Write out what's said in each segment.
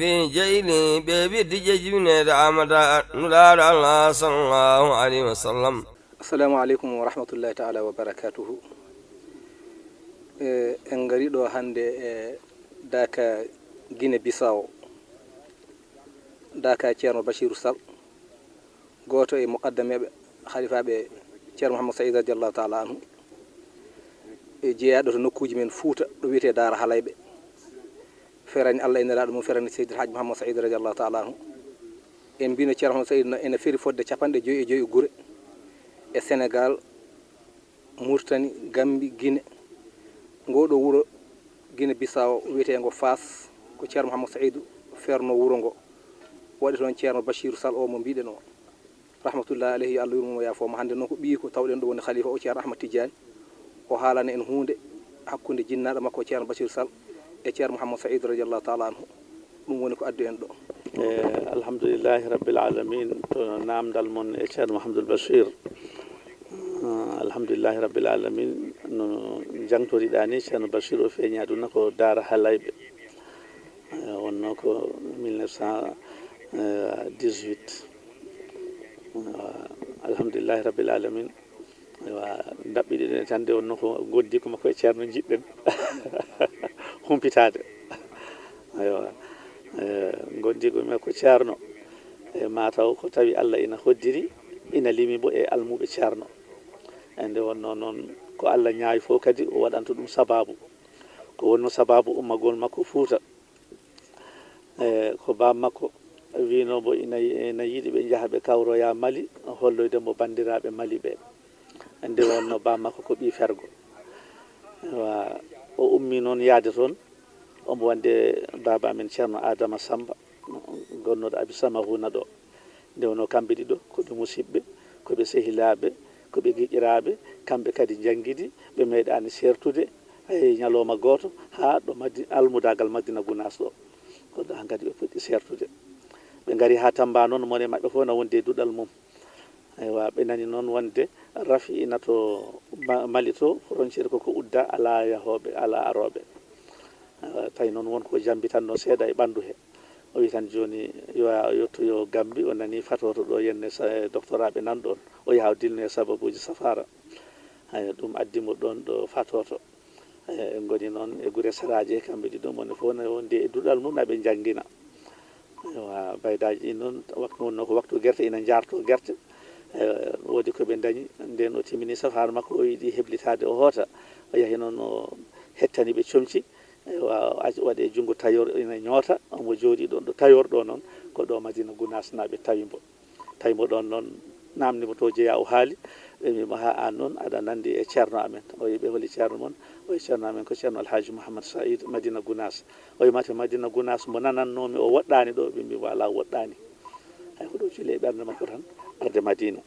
في جيلي بيبي دجاجين رامدا نلال الله صلى الله عليه وسلم. السلام عليكم ورحمة الله تعالى وبركاته. en gari ɗo hande daka Guinée Bissau, daka ceerno Bachirou Sall, goto e muqaddameɓe khalifaɓe ceerno Mouhamadou Saïd radiallahu taala anhu, e jeeyaɗo to nokkuji men Fouta ɗo wiyete Daara Halayɓe, ferani Allah e nelaɗo mum, ferani Seydil Hadji Mouhamadou Saïd radiallahu taala anhu. En mbino ceerno Mouhamadou Saïd no ene feri fodde 55 guure e Sénégal, Mauritanie, Gambie, Guinée. Ngoɗo wuro Guinée Bissau wiyetego Fass ko ceerno Mouhamadou Saïdou ferno wuro ngo, waɗi toon ceerno Bachirou Sall o mo mbiɗen o rahmatullahi alayhi, yo Allah yurmomo yaafoma. Hande noon ko ɓii ko tawɗen ɗo woni khalifa o ceerno Ahmad Tidiane, o haalana en hunde hakkude jinnaɗo makko ceerno Bachirou Sall e ceerno Mouhamadou Saïdou radiallahu taala anhu. ɗum woni ko addu en ɗo. Alhamdulillahi rabbil alamin, to namdal mon e ceerno Mouhamadoul Bachir. Alhamdulillahi rabbil alamin, no jangtoriɗa ni ceerno Bachir o feeñi aduna ko Daara Halayɓe, wonno ko 1918. Alhamdulillahi rabbil alamin, daɓɓiɗen tan nde wonno ko goddi ko makko e ceerno jiɗɗen humpitade. Gondi ko makko ceerno e mataw ko tawi Allah ina hoddiri ina limi bo e almuɓe ceerno. Ende wonno noon ko Allah ñaawi fof kadi o waɗanto ɗum sababu, ko wonno sababu ummagol makko Fouta. Ko bam makko wino bo ina yiiɗi ɓe jaaha ɓe kawroya Mali, holloyde mo bandiraɓe Mali ɓe. Ende wonno bam makko ko ɓi fergo. O ummi noon yaade toon, omo wonde baba men ceerno Adama Samba gonnoɗo Abisama Huna ɗo. Nde wonno kamɓe ɗiɗo koɓe musidɓe, koɓe sehilaɓe, koɓe giƴiraɓe, kamɓe kadi jangguidi, ɓe meeɗani sertude hay ñalawma goto ha ɗo almudagal Madina Gounass ɗo, ko ɗo kadi ɓe puɗɗi sertude. Ɓe gari ha Tamba noon, mone mabɓe fof na wonde duɗal mum. Aywa, ɓe nani noon wonde rafi ina to Mali to frontiére koko udda ala yahoɓe ala aroɓe. Tawi noon wonko jambitanno seeɗa e ɓandu he. O wi tan joni yo yettoyo Gambie, o nani fatoto ɗo yenne doctoraɓe nan ɗon, o yaha dilno e sababuji safara. Ɗum addimo ɗon ɗo fatoto. En goni noon e guure saraji kamɓe ɗiɗo, mone fof ne wonde e duɗal mum naɓe jangguina. Baydaji ɗi noon waktu wonno ko waktu guerte, ina jarto guerte. Woodi koɓe dañi, nden o timmini safara makko, o yiiɗi heblitade o hoota, o yahi noon o hettani ɓe comci, waɗe junngo tayor ina ñoota, omo jooɗi ɗon ɗo tayor ɗo noon ko ɗo Madina Gounass naɓe tawimo ɗon noon, namdimo to jeeya o haali. Ɓe mbimo ha an noon aɗa nandi e ceerno amen. O wi ɓe holi ceerno mon, o wi ceerno amen ko ceerno Alhaji Mouhamadou Saïd Madina Gounass. O wi mate Madina Gounass mo nanannomi o woɗɗani ɗo? Ɓe mbimo ala woɗɗani. Hay ko ɗo cuuli e ɓernde makko tan arde Madina.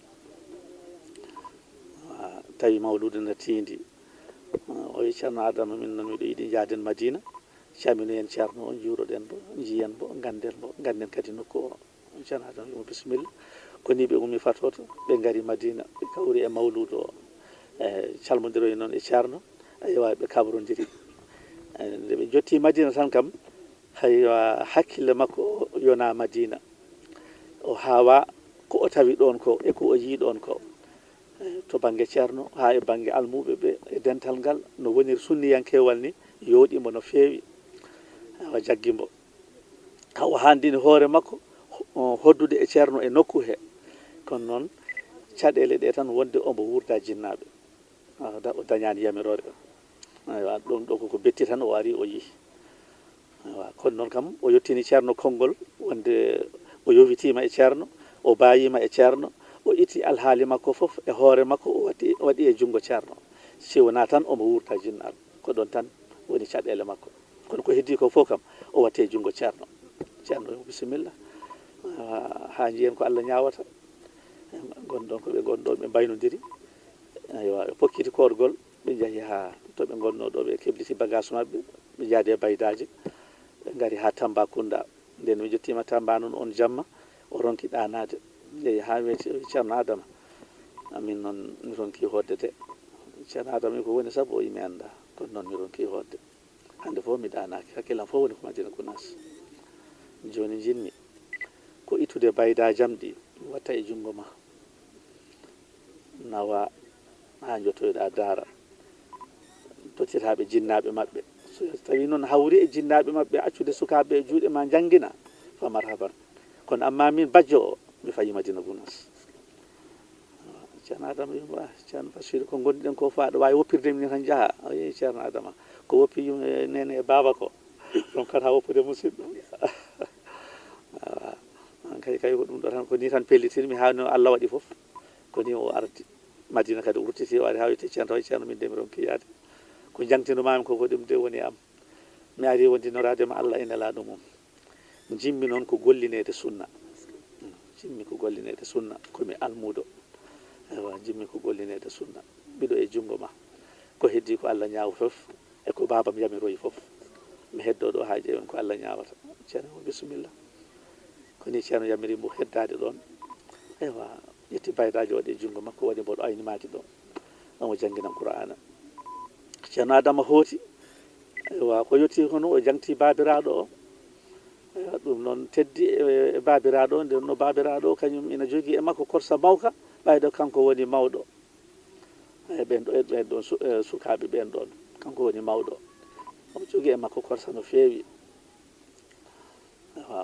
Tawi mawlude no tindi. O wi ceerno Adama, min noon miɗo yiiɗi jaaden Madina, camino en ceerno on, juuroɗen bo, jiyen bo, ganden kadi nokku o. Ceerno Adama wimo bisimilla. Ko ni ɓe ummi fatoto, ɓe gari Madina, ɓe kawri e mawludu o, calmodiroy noon e ceerno, aywa ɓe kabrodiri. Nde ɓe jotti Madina tan kam, haywa hakkille makko yona Madina. O hawa ko o tawi ɗon ko e ko o yii ɗon ko, to banggue ceerno ha e banggue almuɓe ɓe, e dental ngal no woniri sunniyankewal ni yooɗimo no feewi. Awa jaggimbo haw handini hoore makko hoddude e ceerno e nokku he. Kono noon caɗele ɗe tan wonde omo wurda jinnaɓe, o dañani yamirore. Aywa, ɗum ɗo koko betti tan o ari o yii. Aywa, kono noon kam o yettini ceerno konngol, wonde o yowitima e ceerno, o bayima e ceerno, o itti alhaali makko fof e hoore makko, o waɗi e junngo ceerno. Si wona tan omo wurda jinnaɓe, ko ɗon tan woni caɗele makko. Kono ko heddi ko fof kam o watte e junngo ceerno. Ceerno wimo bisimilla, ha jiyen ko Allah ñawata. Gonɗon ko ɓe gonɗon ɓe mbaynodiri. Aywa, ɓe pokkiti korgol, ɓe jahi ha to ɓe gonno ɗo, ɓe kebliti bagage maɓɓe, ɓe jaadi e baydaji, ɓe gari ha Tambacounda. Nden mi jottima Tamba noon on jamma, o ronki ɗanade, jeeyi ha weti ceerno Adama, min noon mi ronki hodde de. Ceerno Adama wi ko woni saabu, o yimi anda, kono noon mi ronki hodde. Hande fof mi ɗanaki, hakkillam fof woni ko Madina Gounass. joni jinmi ko ittude bayda jamɗi watta e jungo ma nawa ha jottoyɗa daara tottitaɓe jinnaɓe maɓɓe so tawi noon hawri e jinnaɓe maɓɓe accude sukaɓe e juuɗe ma jangguina fa marhaban kono amma min bajjo o mi fayi Madina Gounass. Ceerno Adama yimo ceerno Bachir ko gonɗiɗen ko fa aɗa wawi woppirde min tan jaaha o yeehi ceerno Adama ko woppi yum nene e baba ko ɗon kata woppude musidɗo kay ko ɗum ɗo tan ko ni tan pellitirmi ha no Allah waɗi foof ko ni o ardi Madina kadi wurtiti o ari ha witte ceerno ceerno min de mi ronki yaade ko jangtinomami ko ɗum de woni am mi ari wondinorade Allah e nelaɗo mum jimmi noon ko gollinede sunna jimmi ko gollinede sunna komi almudo ewa jimmi ko gollinede sunna mbiɗo e jungo ma ko heddi ko Allah ñaawa fof e ko babam yamiroyi fof mi heddo ɗo ha ƴeewen ko Allah ñaawata ceerno bisimilla koni ceerno yamirimo heddade ɗon ewa ƴetti baydaji waɗi e jungo makko waɗi mboɗo aynimaki ɗo omo jangguinan Qur'ana ceerno Adama hooti ewa ko yetti hono o jangti babiraɗo o ewa ɗum noon teddi e babiraɗo o nden no babiraɗo o kañum ina jogui e makko korsa mawka ɓayɗo kanko woni mawɗo e ɓen ɗon sukaɓe ɓen ɗon kanko woni mawɗo omo jogui e makko korsa no feewi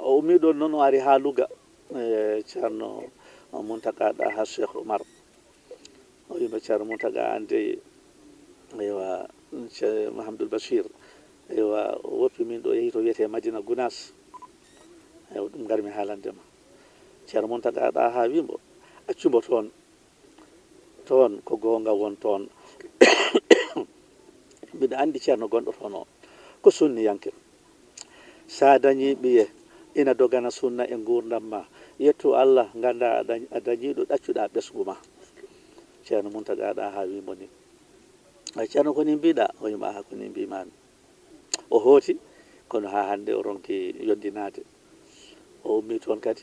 o ummi ɗon noon o ari ha Louga ceerno Mountaga ɗa ha Cheikh Oumar o wima ceerno Mountaga ande ewa Mahamadou Bachir ewa woppi min ɗo yeehi to wiyete Madina Gounass ewa ɗum garmi haalandema ceerno Mountaga ɗa ha wimo accumbo toon ko gonga won toon mbiɗa andi ceerno gonɗo toon o ko sunniyanke sa dañi ɓiye ina dogana sunna e gurdam ma yettu Allah ganda a dañiɗo ɗaccuɗa ɓesgu ma ceerno Mountaga ɗa ha wimo ni ay ceerno koni mbiɗa o wima ha koni mbimami o hooti kono ha hande o ronki yoddinade o ummi toon kadi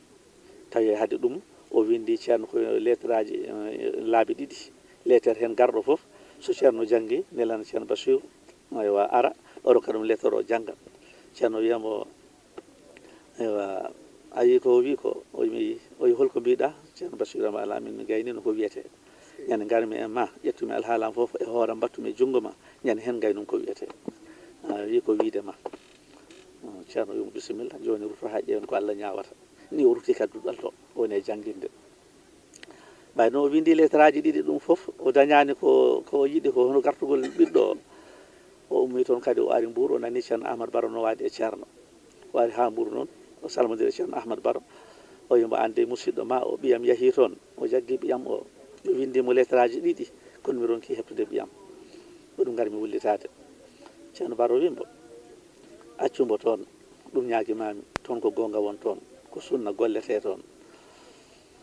tawi haade ɗum o windi ceerno ko lettre aji laabi ɗiɗi lettere hen garɗo foof so ceerno janggi nelana ceerno Bachir aywa ara o rokka ɗum lettre o jangga ceerno wiyamo aywa ayi ko wi ko o wi holko mbiɗa ceerno Bachir ama ala min mi gaynino ko wiyete ñande garmi e ma ƴettumi alhaalam foof e hooram battumi jungo ma ñande hen gaynum ko wiyete wi ko wiide ma ceerno wimo bisimilla joni ruto ha ƴeewen ko Allah ñawata ni o ruti kadi duɗal to woni e jangginde ɓay noon o windi lettre aji ɗiɗi ɗum foof o dañani ko yiɗi ko hono gartugol ɓiɗɗo o ummi toon kadi o ari Mbour o nani ceerno Ahmad Baro no waadi e ceerno o ari ha Mbour noon o salmodiri ceerno Ahmad Baro o yimo ande musidɗo ma o ɓiyam yaahi toon o jaggi ɓiyam o windimo lettre aji ɗiɗi kono mi ronki heɓtude ɓiyam ko ɗum gari mi wullitade ceerno Baro wimbo accumbo toon ɗum ñaguimami toon ko gonga won toon ko sunna gollete toon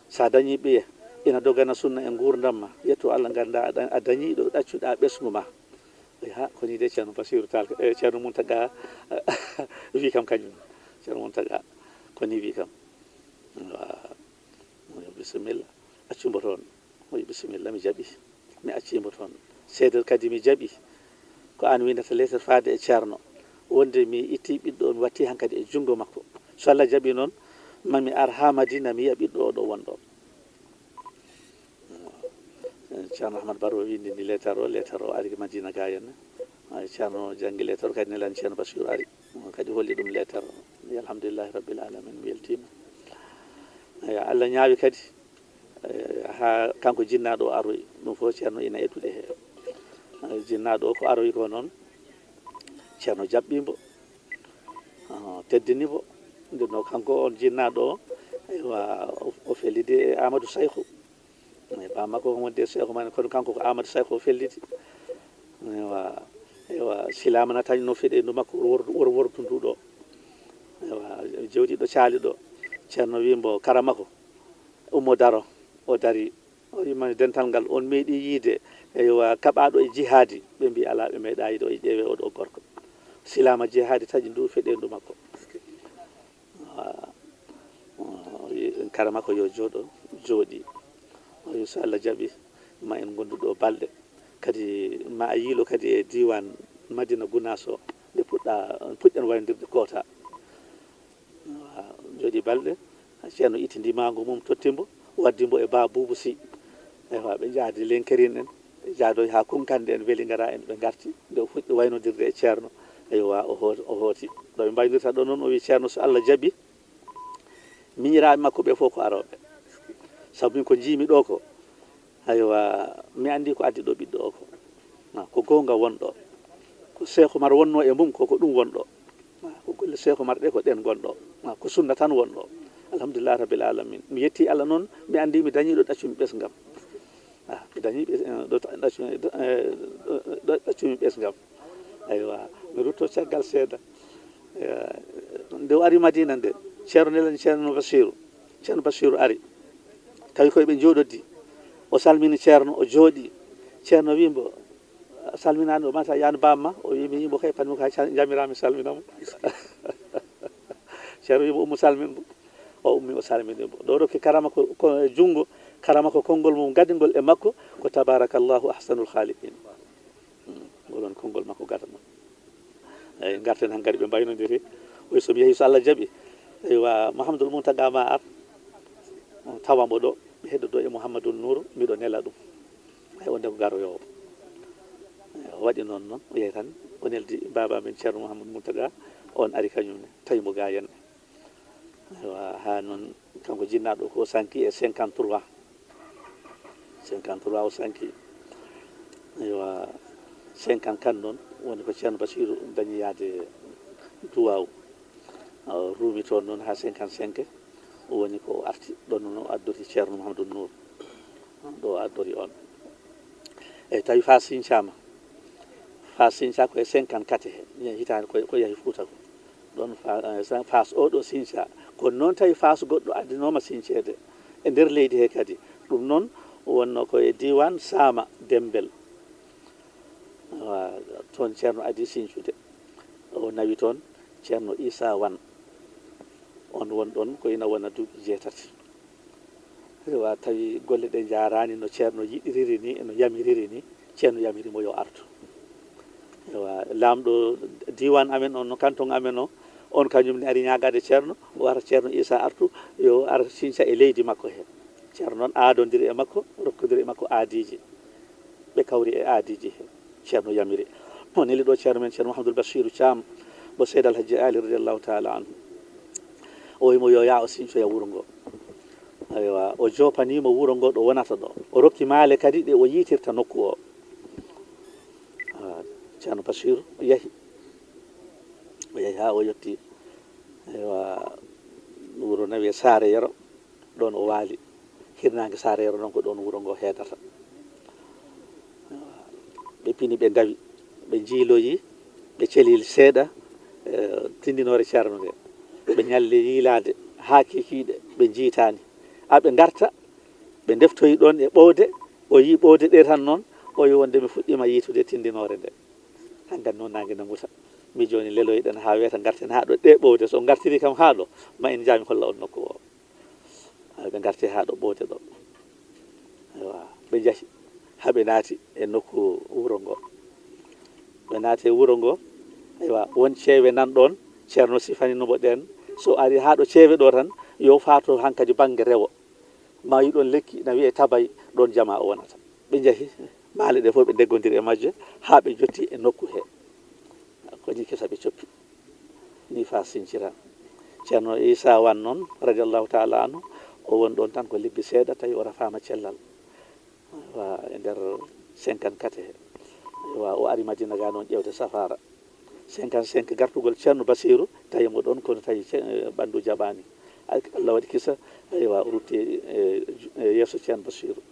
sa dañi ɓiye ina dogana sunna e gurdam ma yetto Allah ganda a dañiɗo ɗaccuɗa ɓesgu ma ha koni de ceerno Bachir tal ceerno Mountaga wi kam kañum ceerno Mountaga koni wi kam bisimilla accumbo toon oyi bisimilla mi jaaɓi mi accimo toon seeɗa kadi mi jaaɓi ko an windata lettre faade e ceerno wonde mi itti ɓiɗɗo mi watti hankadi e jungo makko so Allah jaaɓi noon mami ar ha Madina mi yiya ɓiɗɗo oɗo wonɗo ceerno Ahmad Baro windi ni lettre o ari Madina ga henne ceerno janggi lettre kadi nelani ceerno Bachir ari kadi holli ɗum lettre alhamdulillahi rabbil alamin mi weltima Allah ñaawi kadi ha kanko jinnaɗo o aroyi ɗum fof ceerno ina eddude he jinnaɗo o ko aroyi ko noon ceerno jaɓɓimo teddinimo nde no kanko on jinnaɗo o aywa o fellidi e Amadou Saykhou ba makko ko wonde Cheikh man kono kanko ko Amadou Saykhou o fellidi aywa silama natañ no feɗendu makko wortunduɗo aywa jewtiɗo caali ɗo ceerno wimbo karamako ummo daro o dari o wima dental ngal on meeɗi yiide aywa kaɓaɗo e jihadi ɓe mbi ala ɓe meeɗa yiide o ƴeewe oɗo gorko silama jihadi taƴi ndu feɗendu makko karamako yo jooɗo jooɗi o wi so Allah jaaɓi ma en gonduɗo balɗe kadi ma a yiilo kadi e diwan Madina Gounass o nde puɗɗen waynodirde koota ɗi balɗe ceerno ittindi mango mum tottimbo waddimbo e ba boubou sy ewa ɓe jaadi lenkerin en ɓe jaadoy ha kunkande en weeli gara en ɓe garti nde o fuɗɗi waynodirde e ceerno eywa o hooti ɗo ɓe mbaynodirta ɗo noon o wi ceerno so Allah jaaɓi miñiraɓe makko ɓe fof ko aroɓe saabu min ko jiimi ɗo ko aywa mi andi ko addi ɗo ɓiɗɗo o ko gonga wonɗo ko Cheikh Oumar wonno e mum koko ɗum wonɗo ko golle Cheikh Oumar ɗe ko ɗen gonɗo ko sunna tan wonɗo alhamdulillah rabbil alamin mi yetti Allah noon mi andi mi dañiɗo ɗaccumi ɓesgam mi dañi ɗaccumi ɓesgam aywa mi rutto caggal seeɗa nde o ari Madina nde ceerno nelen ceerno Bassirou ari tawi koye ɓe jooɗoddi o salmini ceerno o jooɗi ceerno wimbo salminani o mata yani bamma o wi mi yimbo kay panmi ko jamirami salminamo ceerno wimo ummu salminmo o ummi o salminimo ɗo ɗo ke karama ko jungo karama ko konngol mum gadingol e makko ko tabarakallahu ahsanul khaliqin oɗon konngol makko gadano eyyi garten han kadi ɓe mbaynodiri oy somi yeehi so Allah jaaɓi eywa Mouhamadoul Mountaga ma ar tawamo ɗo mi heɗoto e Mouhamadoul Nour miɗo nela ɗum hay wonde ko garoyowo o waɗi noon noon o yehi tan o neldi baba men ceerno Mouhamadoul Mountaga on ari kañumne tawimo ga yen eywa ha noon kanko jinnaɗo ko sanki e 53 o sanki eywa 54 noon woni ko ceerno Bassirou dañi yaade duwaw ruumi toon noon ha 55 o woni ko arti ɗon noon o addori ceerno Mouhamadoul Nour ɗo addori on eyyi tawi fa siñcama ko e 54 he hitande ko yahi Fouta ko ɗon fas oɗo siñca kono noon tawi fas goɗɗo addinoma siñcede e nder leydi he kadi ɗum noon wonno koye diwan Sama Dembel toon ceerno adi siñcude o nawi toon ceerno Issa Wane on won ɗon ko ina wona duuɓi 6 ewa tawi golle ɗe jarani no ceerno yiɗiriri ni no yamiriri ni ceerno yamirimo yo artu ewa lamɗo diwan amen on no canton amen o on kañumne ari ñagade ceerno o ara ceerno Issa artu yo ara siñca e leydi makko he ceerno noon aadodiri e makko rokkodiri e makko aadiji ɓe kawri e aadiji he ceerno yamiri o neli ɗo ceerno men ceerno Mouhamadoul Bassirou Thiam bo Seydi Alhaji Ali radiallahu taala anhu o wimo yo ya o siñcoya wuuro ngo aywa o jopanimo wuuro ngo ɗo wonata ɗo o rokki maale kadi ɗe o yitirta nokku o ceerno Bassirou o yahi ha o yetti aywa wuuro nawi Saare Yero ɗon o waali hirnangue Saare Yero noon ko ɗon wuuro ngo heedata ɓe pini ɓe dawi ɓe jiiloyi ɓe celili seeɗa tindinore ceerno nde ɓe ñalli yiilade ha kikiɗe ɓe jiitani ɓe garta ɓe deftoyi ɗon e ɓowde o yi ɓowde ɗe tan noon o yi wonde mi fuɗɗima yiitude tindinore nde hankkadi noon nangue nanguta mi joni leloyɗen ha weta garten ha ɗo ɗe ɓowde so gartiri kam ha ɗo ma en jami holla on nokku o ɓe garti ha ɗo ɓowde ɗo ewa ɓe jaahi haɓe naati e nokku wuuro ngo ɓe naati e wuuro ngo aywa won ceewe nan ɗon ceerno sifaninomo ɗen so ari ha ɗo ceewe ɗo tan yo fato hankkadi banggue rewo ma yi ɗon lekki na wiye tabay ɗon jama o wonata ɓe jaahi maale ɗe fof ɓe deggodiri e majje ha ɓe jotti e nokku he koñi kesa ɓe coppi ni fa sincira ceerno Issa Wane noon radiallahu taala anhu o won ɗon tan ko lebbi seeɗa tawi o rafama cellal wa e nder 54 he wa o ari Madina ga noon ƴewde safara 55 gartugol ceerno Bassirou tawi mo ɗon kono tawi ɓandu jaɓani Allah waɗi kisa aywa o rutti yesso ceerno Bassirou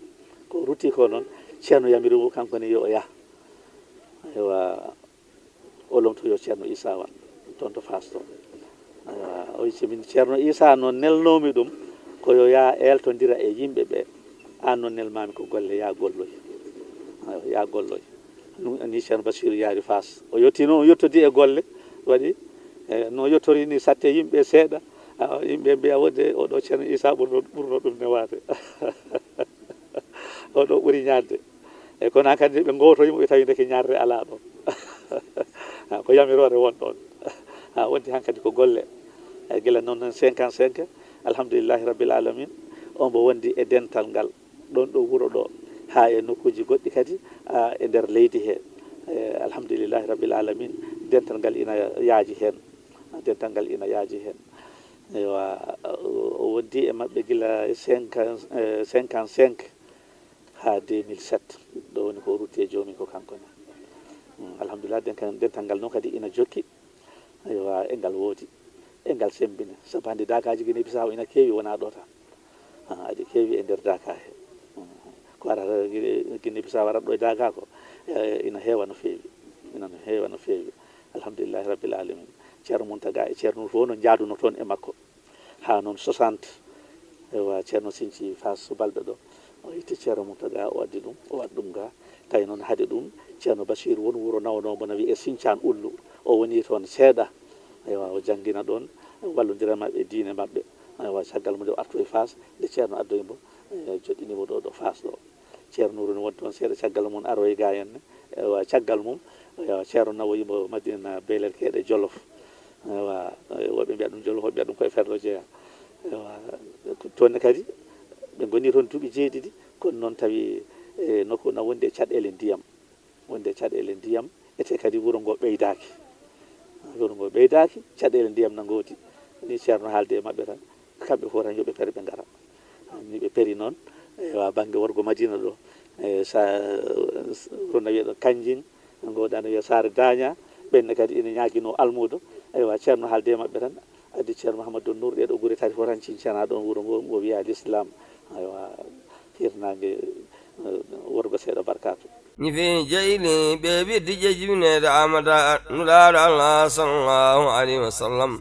ko rutti ko noon ceerno yamirimo kankone yo o yaha aywa o lomtoyo ceerno Issa Wane toon to Fass to aywa o wicci min ceerno Issa noon nelnomi ɗum koyo ya eltodira e yimɓe ɓe an noon nelmami ko golle ya golloy ya golloy ni ceerno Bassirou yaari Fass o yetti noon o yettodi e golle waɗi no yettori ni satte yimɓe seeɗa yimɓe mbiya wodde oɗo ceerno Issa ɓurno ɗum newade oɗo ɓuuri ñadde e kono an kadi ɓe gowtoyimo ɓe tawi ndeke ñarre ala ɗon ko yamirore won ɗon wonti hankkadi ko golle gila noon 55 alhamdulillahi rabbil alamin on mbo wondi e dental ngal ɗon ɗo wuro ɗo ha e nokkuji goɗɗi kadi e nder leydi he alhamdulillahi rabbil alamin dental ngal ina yaaji hen dental ngal ina yaaji hen ewa o wondi e mabɓe gila 55 ha 2007 ɗo woni ko rutti e joomi ko kanko ne alhamdulillah dental ngal noon kadi ina jokki ewa e ngal woodi e ngal sembina sabu hande dakaji Guinée Bissau ina keewi wona ɗo tan aɗi keewi e nder Daka he ko arata Guinée Bissau warat ɗo e Daka ko ina heewa no feewi ina no heewa no feewi alhamdulillahi rabbil alamin ceerno Mountaga e ceerno fof no jaaduno toon e makko ha noon 60 ewa ceerno Sinthiou Fass Balɓe ɗo o itti ceerno Mountaga o waddi ɗum o waɗi ɗum ga tawi noon haade ɗum ceerno Bachir won wuuro nawnomo no wiye Sinthiane Oulu o woni toon seeɗa ewa o janggina ɗon wallodira mabɓe diine mabɓe ewa caggal mo nde o artu e Fass nde ceerno addoye mo joɗɗinimo ɗo Fass ɗo ceerno Nouru ne woni toon seeɗa caggal mum aroye ga henne ewa caggal mum ewa ceerno nawoyimo Madina Belel Keeɗe Jolof ewa woɓe mbiya ɗum Jolof woɓe mbiya ɗum koye Ferlo Jeeya ewa toonne kadi ɓe goni toon duuɓi jeeɗiɗi kono noon tawi nokku na wondi e caɗele ndiyam wonde e caɗele ndiyam ete kadi wuro ngo ɓeydaki wuro ngo ɓeydaki caɗele ndiyam na ngoodi ni ceerno haalde e mabɓe tan kamɓe fof tan yoɓe pere ɓe ngara ni ɓe peri noon ewa banggue Worgo Madina ɗo sa wuro no wiyeɗo Kanjing ngoɗa no wiya Sare Daña ɓenne kadi ina ñaguino almudo ewa ceerno haalde e mabɓe tan addi ceerno Mouhamadou Nour ɗeɗo guure tati fof tan cincana ɗon wuro ngo o wiya l'islam ewa hirnangue Worgo seeɗa barkatu ñifi jeyli ɓe ɓiddi jejjibinede amata nulaɗo Allah sallallahu alaihi wasallam